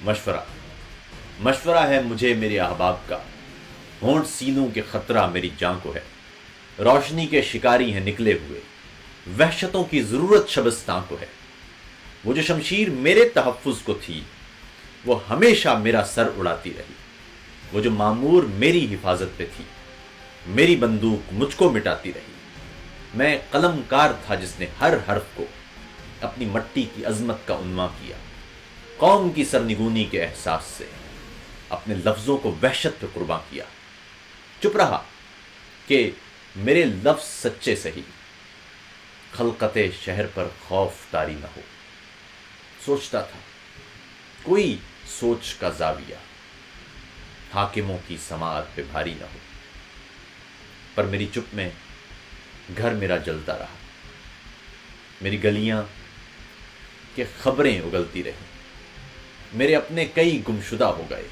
مشورہ مشورہ ہے مجھے میرے احباب کا، ہونٹ سیلوں کے خطرہ میری جان کو ہے، روشنی کے شکاری ہیں نکلے ہوئے، وحشتوں کی ضرورت شبستان کو ہے۔ وہ جو شمشیر میرے تحفظ کو تھی وہ ہمیشہ میرا سر اڑاتی رہی، وہ جو معمور میری حفاظت پہ تھی میری بندوق مجھ کو مٹاتی رہی۔ میں قلم کار تھا جس نے ہر حرف کو اپنی مٹی کی عظمت کا عنواں کیا، قوم کی سرنگونی کے احساس سے اپنے لفظوں کو وحشت پہ قرباں کیا۔ چپ رہا کہ میرے لفظ سچے سہی، خلقت شہر پر خوف طاری نہ ہو۔ سوچتا تھا کوئی سوچ کا زاویہ حاکموں کی سماعت پہ بھاری نہ ہو، پر میری چپ میں گھر میرا جلتا رہا، میری گلیاں کہ خبریں اگلتی رہیں، میرے اپنے کئی گمشدہ ہو گئے،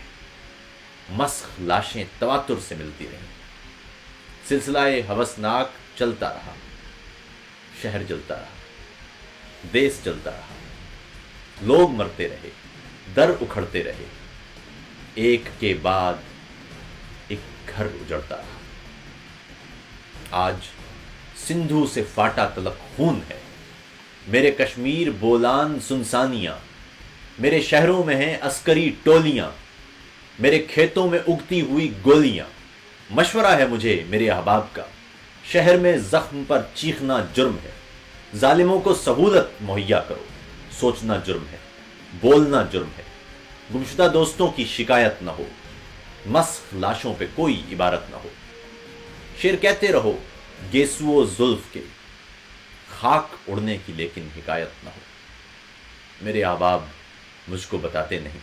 مسخ لاشیں تواتر سے ملتی رہیں۔ سلسلہ ہوسناک چلتا رہا، شہر جلتا رہا، دیس جلتا رہا، لوگ مرتے رہے، در اکھڑتے رہے، ایک کے بعد ایک گھر اجڑتا رہا۔ آج سندھو سے فاٹا تلک خون ہے، میرے کشمیر بولان سنسانیاں، میرے شہروں میں ہیں عسکری ٹولیاں، میرے کھیتوں میں اگتی ہوئی گولیاں۔ مشورہ ہے مجھے میرے احباب کا، شہر میں زخم پر چیخنا جرم ہے، ظالموں کو سہولت مہیا کرو، سوچنا جرم ہے، بولنا جرم ہے، گمشدہ دوستوں کی شکایت نہ ہو، مسخ لاشوں پہ کوئی عبارت نہ ہو۔ شعر کہتے رہو گیسو و زلف کے، خاک اڑنے کی لیکن حکایت نہ ہو۔ میرے احباب مجھ کو بتاتے نہیں،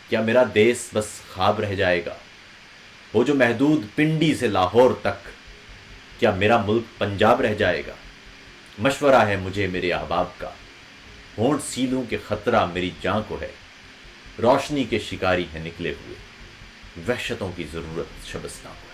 کیا میرا دیس بس خواب رہ جائے گا؟ وہ جو محدود پنڈی سے لاہور تک، کیا میرا ملک پنجاب رہ جائے گا؟ مشورہ ہے مجھے میرے احباب کا، ہونٹ سیلوں کے خطرہ میری جان کو ہے، روشنی کے شکاری ہیں نکلے ہوئے، وحشتوں کی ضرورت شبستان کو ہے۔